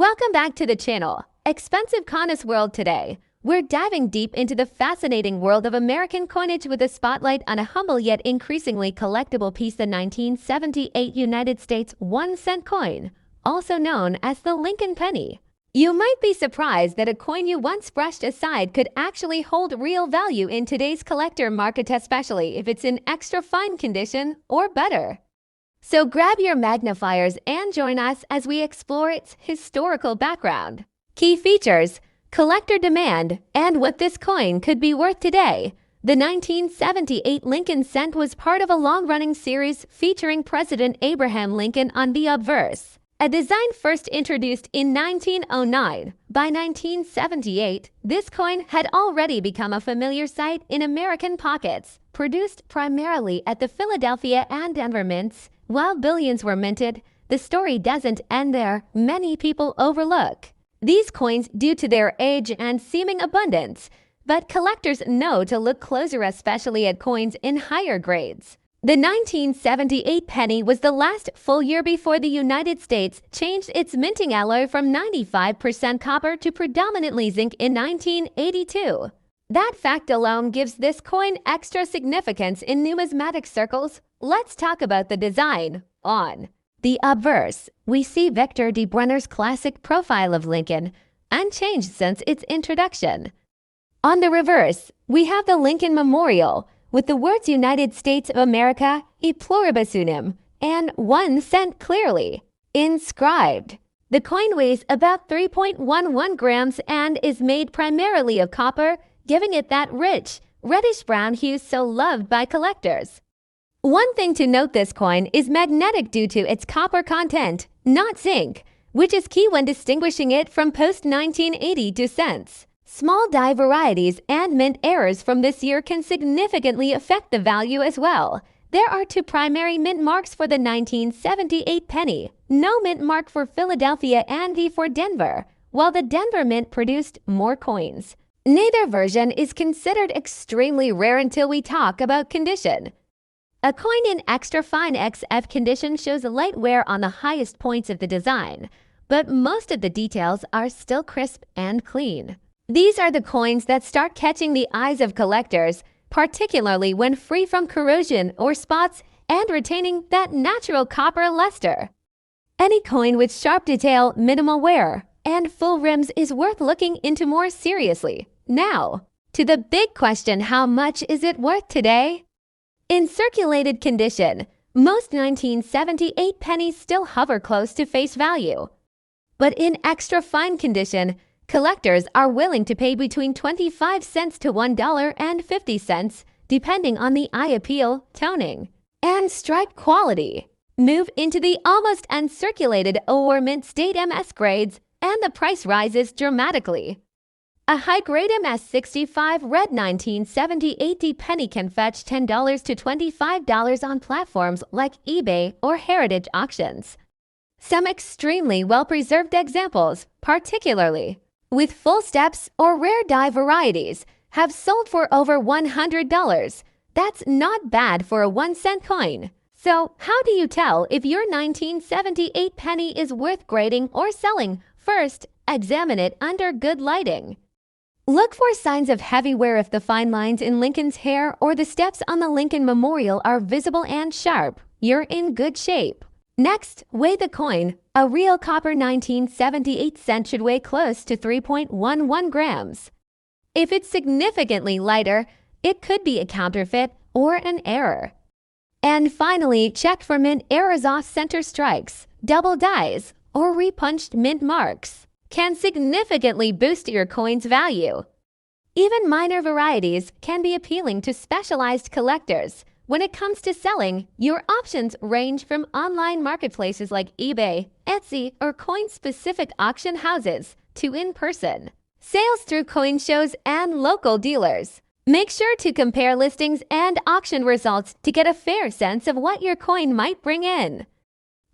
Welcome back to the channel, Expensive Coinage World. Today, we're diving deep into the fascinating world of American coinage with a spotlight on a humble yet increasingly collectible piece, the 1978 United States 1-cent coin, also known as the Lincoln penny. You might be surprised that a coin you once brushed aside could actually hold real value in today's collector market, especially if it's in extra fine condition or better. So grab your magnifiers and join us as we explore its historical background, key features, collector demand, and what this coin could be worth today. The 1978 Lincoln cent was part of a long-running series featuring President Abraham Lincoln on the obverse, a design first introduced in 1909. By 1978, this coin had already become a familiar sight in American pockets. Produced primarily at the Philadelphia and Denver mints, while billions were minted, the story doesn't end there. Many people overlook these coins due to their age and seeming abundance, but collectors know to look closer, especially at coins in higher grades. The 1978 penny was the last full year before the United States changed its minting alloy from 95% copper to predominantly zinc in 1982. That fact alone gives this coin extra significance in numismatic circles. Let's talk about the design. On the obverse, we see Victor de Brenner's classic profile of Lincoln, unchanged since its introduction. On the reverse, we have the Lincoln Memorial, with the words United States of America, e pluribus unum, and 1 cent clearly inscribed. The coin weighs about 3.11 grams and is made primarily of copper, giving it that rich, reddish-brown hue so loved by collectors. One thing to note, this coin is magnetic due to its copper content, not zinc, which is key when distinguishing it from post-1982 cents. Small die varieties and mint errors from this year can significantly affect the value as well. There are two primary mint marks for the 1978 penny, no mint mark for Philadelphia and V for Denver, while the Denver mint produced more coins. Neither version is considered extremely rare until we talk about condition. A coin in extra fine XF condition shows light wear on the highest points of the design, but most of the details are still crisp and clean. These are the coins that start catching the eyes of collectors, particularly when free from corrosion or spots and retaining that natural copper luster. Any coin with sharp detail, minimal wear, and full rims is worth looking into more seriously. Now, to the big question, how much is it worth today? In circulated condition, most 1978 pennies still hover close to face value. But in extra fine condition, collectors are willing to pay between 25 cents to $1.50, depending on the eye appeal, toning, and stripe quality. Move into the almost uncirculated or mint state MS grades, and the price rises dramatically. A high-grade MS65 red 1978 penny can fetch $10 to $25 on platforms like eBay or heritage auctions. Some extremely well-preserved examples, particularly with full steps or rare die varieties, have sold for over $100. That's not bad for a 1-cent coin. So, how do you tell if your 1978 penny is worth grading or selling? First, examine it under good lighting. Look for signs of heavy wear if the fine lines in Lincoln's hair or the steps on the Lincoln Memorial are visible and sharp. You're in good shape. Next, weigh the coin. A real copper 1978 cent should weigh close to 3.11 grams. If it's significantly lighter, it could be a counterfeit or an error. And finally, check for mint errors. Off-center strikes, double dies, or repunched mint marks can significantly boost your coin's value. Even minor varieties can be appealing to specialized collectors. When it comes to selling, your options range from online marketplaces like eBay, Etsy, or coin-specific auction houses to in-person sales through coin shows and local dealers. Make sure to compare listings and auction results to get a fair sense of what your coin might bring in.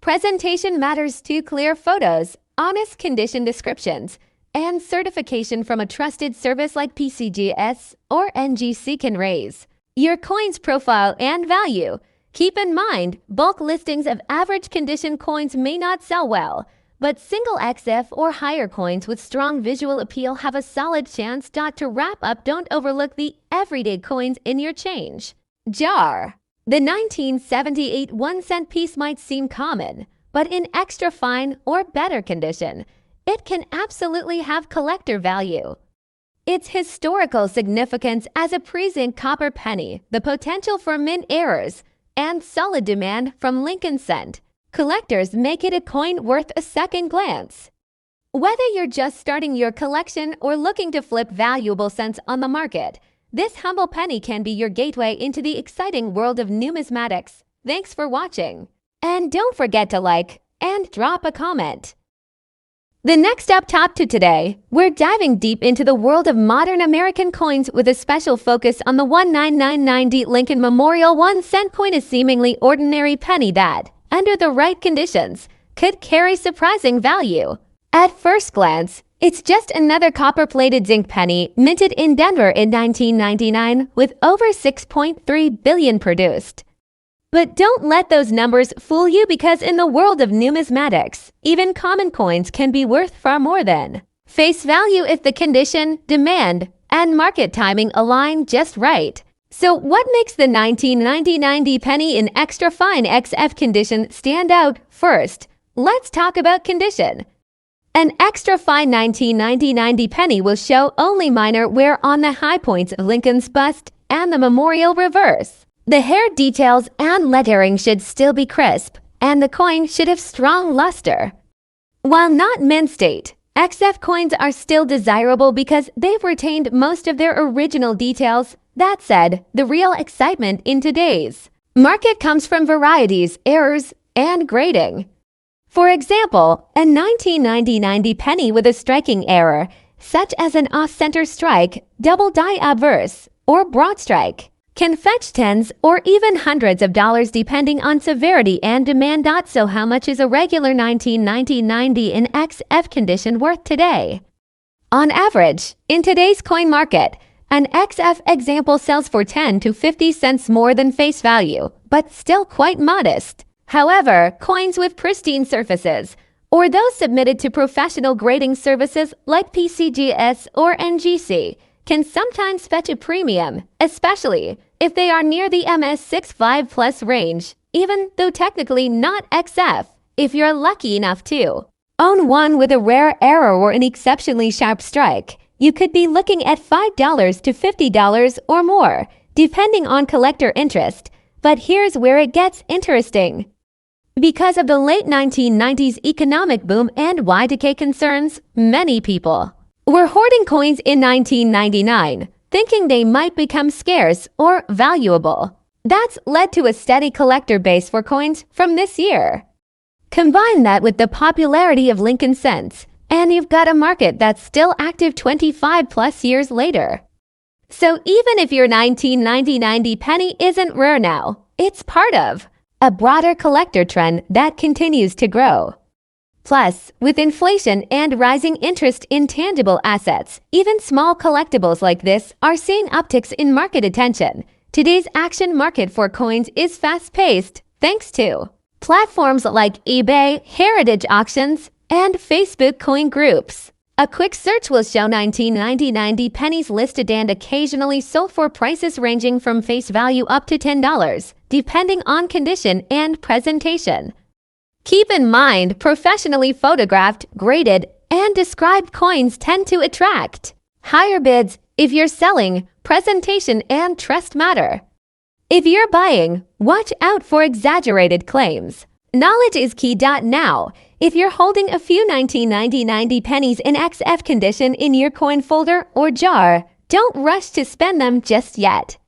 Presentation matters too. Clear photos, honest condition descriptions, and certification from a trusted service like PCGS or NGC can raise your coin's profile and value. Keep in mind, bulk listings of average condition coins may not sell well, But single XF or higher coins with strong visual appeal have a solid chance. To wrap up, don't overlook the everyday coins in your change jar. The 1978 1-cent piece might seem common, but in extra fine or better condition, it can absolutely have collector value. Its historical significance as a pre-zinc copper penny, the potential for mint errors, and solid demand from Onecent collectors make it a coin worth a second glance. Whether you're just starting your collection or looking to flip valuable cents on the market, this humble penny can be your gateway into the exciting world of numismatics. Thanks for watching. And don't forget to like and drop a comment. The next up top to today, we're diving deep into the world of modern American coins with a special focus on the 1990 Lincoln Memorial 1-cent coin, a seemingly ordinary penny that, under the right conditions, could carry surprising value. At first glance, it's just another copper-plated zinc penny minted in Denver in 1999 with over 6.3 billion produced. But don't let those numbers fool you, because in the world of numismatics, even common coins can be worth far more than face value if the condition, demand, and market timing align just right. So what makes the 1990 penny in extra fine XF condition stand out? First, let's talk about condition. An extra fine 1990 penny will show only minor wear on the high points of Lincoln's bust and the memorial reverse. The hair details and lettering should still be crisp, and the coin should have strong luster. While not mint state, XF coins are still desirable because they've retained most of their original details. That said, the real excitement in today's market comes from varieties, errors, and grading. For example, a 1990 penny with a striking error, such as an off-center strike, double die obverse, or broad strike, can fetch tens or even hundreds of dollars depending on severity and demand. So how much is a regular 1990 in XF condition worth today? On average, in today's coin market, an XF example sells for 10 to 50 cents more than face value, but still quite modest. However, coins with pristine surfaces, or those submitted to professional grading services like PCGS or NGC, can sometimes fetch a premium, especially if they are near the MS65 plus range, even though technically not XF, if you're lucky enough to own one with a rare error or an exceptionally sharp strike. You could be looking at $5 to $50 or more, depending on collector interest. But here's where it gets interesting. Because of the late 1990s economic boom and Y2K concerns, many people were hoarding coins in 1999, thinking they might become scarce or valuable. That's led to a steady collector base for coins from this year. Combine that with the popularity of Onecent, and you've got a market that's still active 25 plus years later. So even if your 1990 penny isn't rare now, it's part of a broader collector trend that continues to grow. Plus, with inflation and rising interest in tangible assets, even small collectibles like this are seeing upticks in market attention. Today's action market for coins is fast-paced thanks to platforms like eBay, heritage auctions, and Facebook coin groups. A quick search will show 1990 pennies listed and occasionally sold for prices ranging from face value up to $10, depending on condition and presentation. Keep in mind, professionally photographed, graded, and described coins tend to attract higher bids. If you're selling, presentation and trust matter. If you're buying, watch out for exaggerated claims. Knowledge is key. Now, if you're holding a few 1990 pennies in XF condition in your coin folder or jar, don't rush to spend them just yet.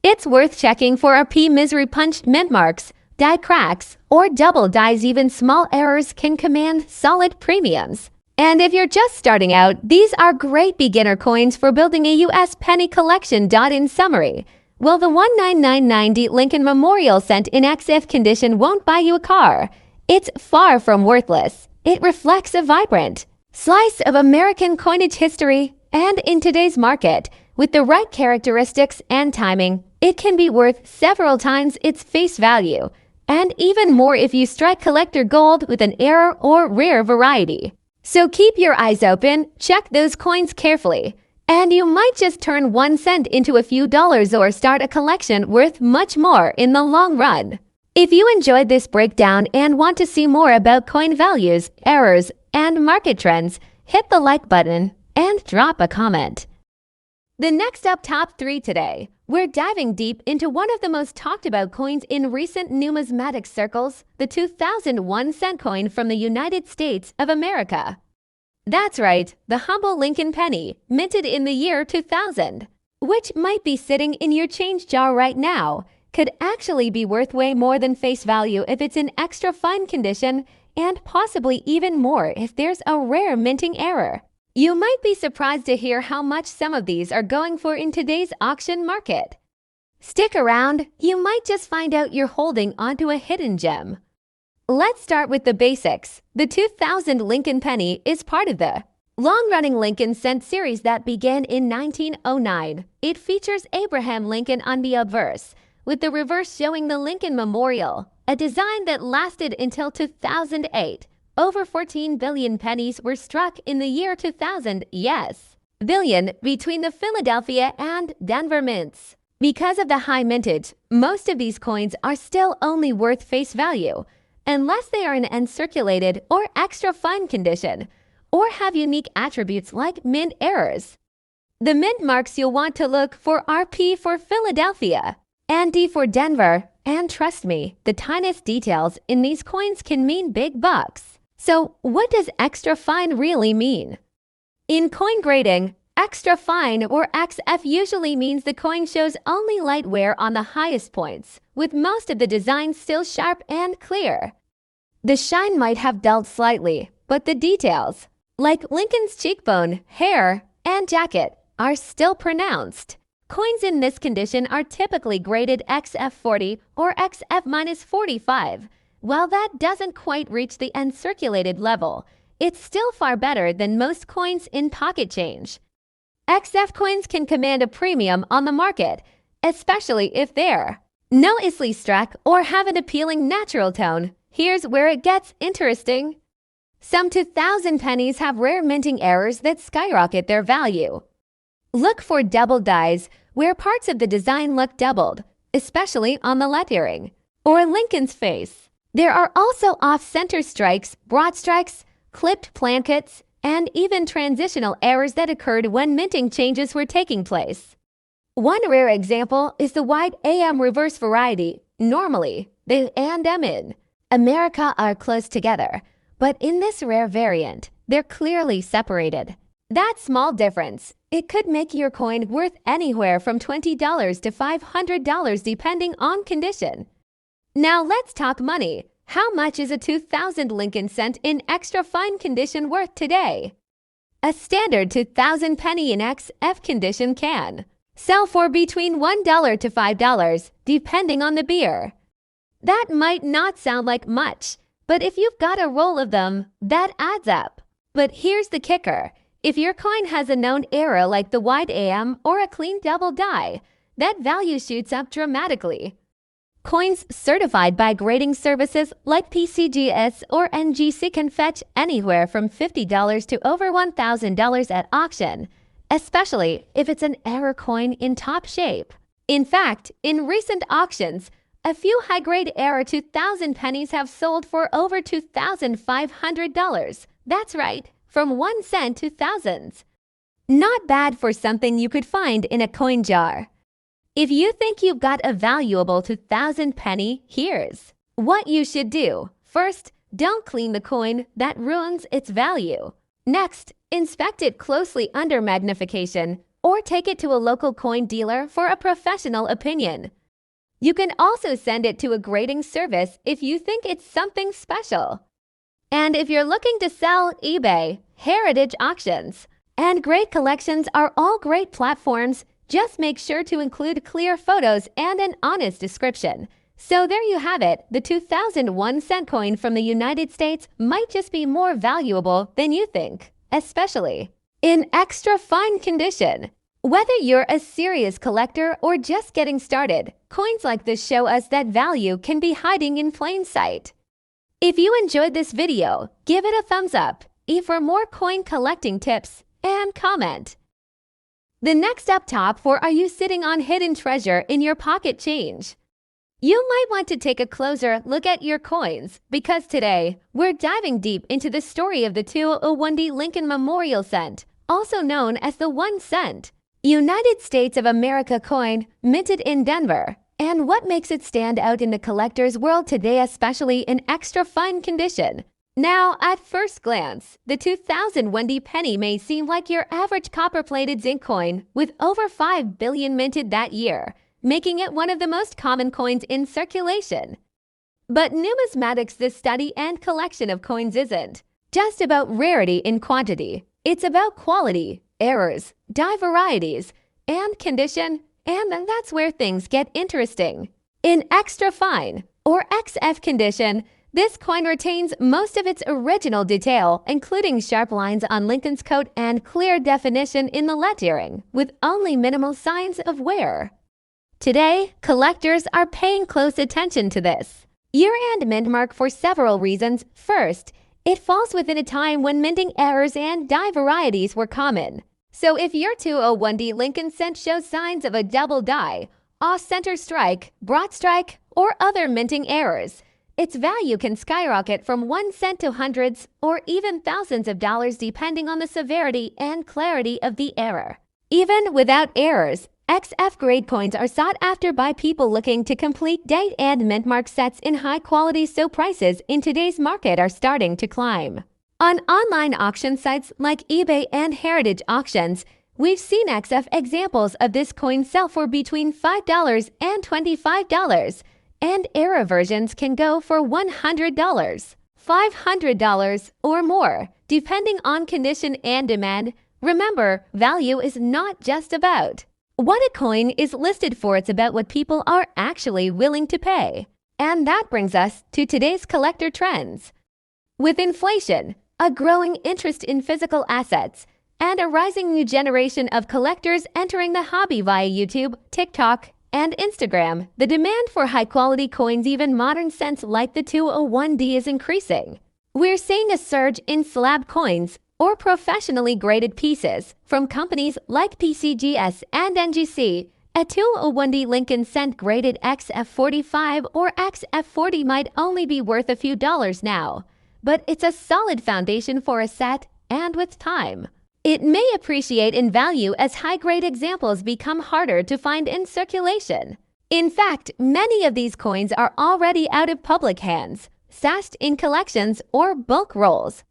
It's worth checking for misery punched mint marks, die cracks, or double dies. Even small errors can command solid premiums. And if you're just starting out, these are great beginner coins for building a US penny collection. In summary, well, the 1990 Lincoln Memorial cent in XF condition won't buy you a car. It's far from worthless. It reflects a vibrant slice of American coinage history, and in today's market, with the right characteristics and timing, it can be worth several times its face value. and even more if you strike collector gold with an error or rare variety. So keep your eyes open, check those coins carefully, and you might just turn 1 cent into a few dollars or start a collection worth much more in the long run. If you enjoyed this breakdown and want to see more about coin values, errors, and market trends, hit the like button and drop a comment. The next up top 3 today, we're diving deep into one of the most talked about coins in recent numismatic circles, the 2001 cent coin from the United States of America. That's right, the humble Lincoln penny, minted in the year 2000, which might be sitting in your change jar right now, could actually be worth way more than face value if it's in extra fine condition, and possibly even more if there's a rare minting error. You might be surprised to hear how much some of these are going for in today's auction market. Stick around, you might just find out you're holding onto a hidden gem. Let's start with the basics. The 2000 Lincoln penny is part of the long-running Lincoln cent series that began in 1909. It features Abraham Lincoln on the obverse, with the reverse showing the Lincoln Memorial, a design that lasted until 2008. Over 14 billion pennies were struck in the year 2000, yes, billion, between the Philadelphia and Denver mints. Because of the high mintage, most of these coins are still only worth face value, unless they are in uncirculated or extra fine condition, or have unique attributes like mint errors. The mint marks you'll want to look for are P for Philadelphia and D for Denver, and trust me, the tiniest details in these coins can mean big bucks. So what does extra fine really mean? In coin grading, extra fine or XF usually means the coin shows only light wear on the highest points, with most of the design still sharp and clear. The shine might have dulled slightly, but the details, like Lincoln's cheekbone, hair, and jacket, are still pronounced. Coins in this condition are typically graded XF40 or XF-45. While that doesn't quite reach the uncirculated level, it's still far better than most coins in pocket change. XF coins can command a premium on the market, especially if they're noisily struck or have an appealing natural tone. Here's where it gets interesting. Some 2000 pennies have rare minting errors that skyrocket their value. Look for double dies where parts of the design look doubled, especially on the lettering or Lincoln's face. There are also off-center strikes, broad strikes, clipped plankets, and even transitional errors that occurred when minting changes were taking place. One rare example is the wide AM reverse variety. Normally, the and M in America are close together, but in this rare variant, they're clearly separated. That small difference, it could make your coin worth anywhere from $20 to $500 depending on condition. Now let's talk money. How much is a 2000 Lincoln cent in extra fine condition worth today? A standard 2000 penny in XF condition can sell for between $1 to $5, depending on the beer. That might not sound like much, but if you've got a roll of them, that adds up. But here's the kicker. If your coin has a known error like the wide AM or a clean double die, that value shoots up dramatically. Coins certified by grading services like PCGS or NGC can fetch anywhere from $50 to over $1,000 at auction, especially if it's an error coin in top shape. In fact, in recent auctions, a few high-grade error 2000 pennies have sold for over $2,500. That's right, from 1 cent to thousands. Not bad for something you could find in a coin jar. If you think you've got a valuable 2000 penny, here's what you should do. First, don't clean the coin. That ruins its value. Next, inspect it closely under magnification or take it to a local coin dealer for a professional opinion. You can also send it to a grading service if you think it's something special. And if you're looking to sell, eBay, heritage auctions, and great collections are all great platforms. Just make sure to include clear photos and an honest description. So there you have it. The 2001 cent coin from the United States might just be more valuable than you think, especially in extra fine condition. Whether you're a serious collector or just getting started, coins like this show us that value can be hiding in plain sight. If you enjoyed this video, give it a thumbs up, for more coin collecting tips, and comment. The next up top for Are You Sitting on Hidden Treasure in Your Pocket Change? You might want to take a closer look at your coins, because today, we're diving deep into the story of the 201D Lincoln Memorial Cent, also known as the Onecent, United States of America coin minted in Denver, and what makes it stand out in the collector's world today, especially in extra fine condition. Now, at first glance, the 2001D penny may seem like your average copper-plated zinc coin with over 5 billion minted that year, making it one of the most common coins in circulation. But numismatics, this study and collection of coins, isn't just about rarity in quantity. It's about quality, errors, die varieties, and condition, and that's where things get interesting. In extra fine, or XF condition, this coin retains most of its original detail, including sharp lines on Lincoln's coat and clear definition in the lettering, with only minimal signs of wear. Today, collectors are paying close attention to this year-end mint mark for several reasons. First, it falls within a time when minting errors and die varieties were common. So if your 201D Lincoln Cent shows signs of a double die, off-center strike, broad strike, or other minting errors, its value can skyrocket from 1 cent to hundreds or even thousands of dollars depending on the severity and clarity of the error. Even without errors, XF grade coins are sought after by people looking to complete date and mint mark sets in high quality, so prices in today's market are starting to climb. On online auction sites like eBay and Heritage Auctions, we've seen XF examples of this coin sell for between $5 and $25, and error versions can go for $100, $500, or more, depending on condition and demand. Remember, value is not just about what a coin is listed for, it's about what people are actually willing to pay. And that brings us to today's collector trends. With inflation, a growing interest in physical assets, and a rising new generation of collectors entering the hobby via YouTube, TikTok, and Instagram, the demand for high-quality coins, even modern cents like the 201D, is increasing. We're seeing a surge in slab coins, or professionally graded pieces, from companies like PCGS and NGC. A 201D Lincoln Cent graded XF45 or XF40 might only be worth a few dollars now, but it's a solid foundation for a set, and with time, it may appreciate in value as high-grade examples become harder to find in circulation. In fact, many of these coins are already out of public hands, stashed in collections or bulk rolls.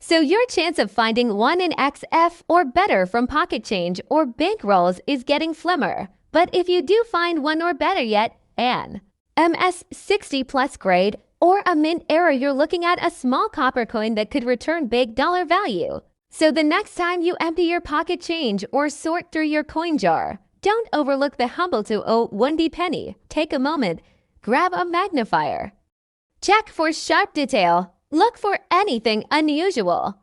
So your chance of finding one in XF or better from pocket change or bank rolls is getting slimmer. But if you do find one, or better yet, an MS60 plus grade or a mint error, you're looking at a small copper coin that could return big dollar value. So the next time you empty your pocket change or sort through your coin jar, don't overlook the humble 201D penny. Take a moment, grab a magnifier. Check for sharp detail. Look for anything unusual.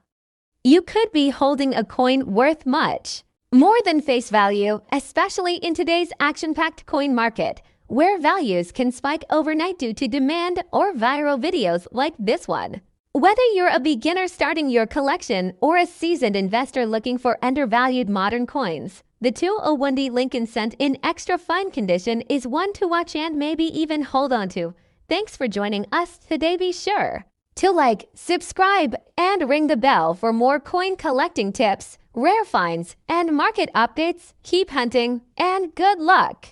You could be holding a coin worth much more than face value, especially in today's action-packed coin market, where values can spike overnight due to demand or viral videos like this one. Whether you're a beginner starting your collection or a seasoned investor looking for undervalued modern coins, the 201D Lincoln Cent in extra fine condition is one to watch and maybe even hold on to. Thanks for joining us today. Be sure to like, subscribe, and ring the bell for more coin collecting tips, rare finds, and market updates. Keep hunting, and good luck!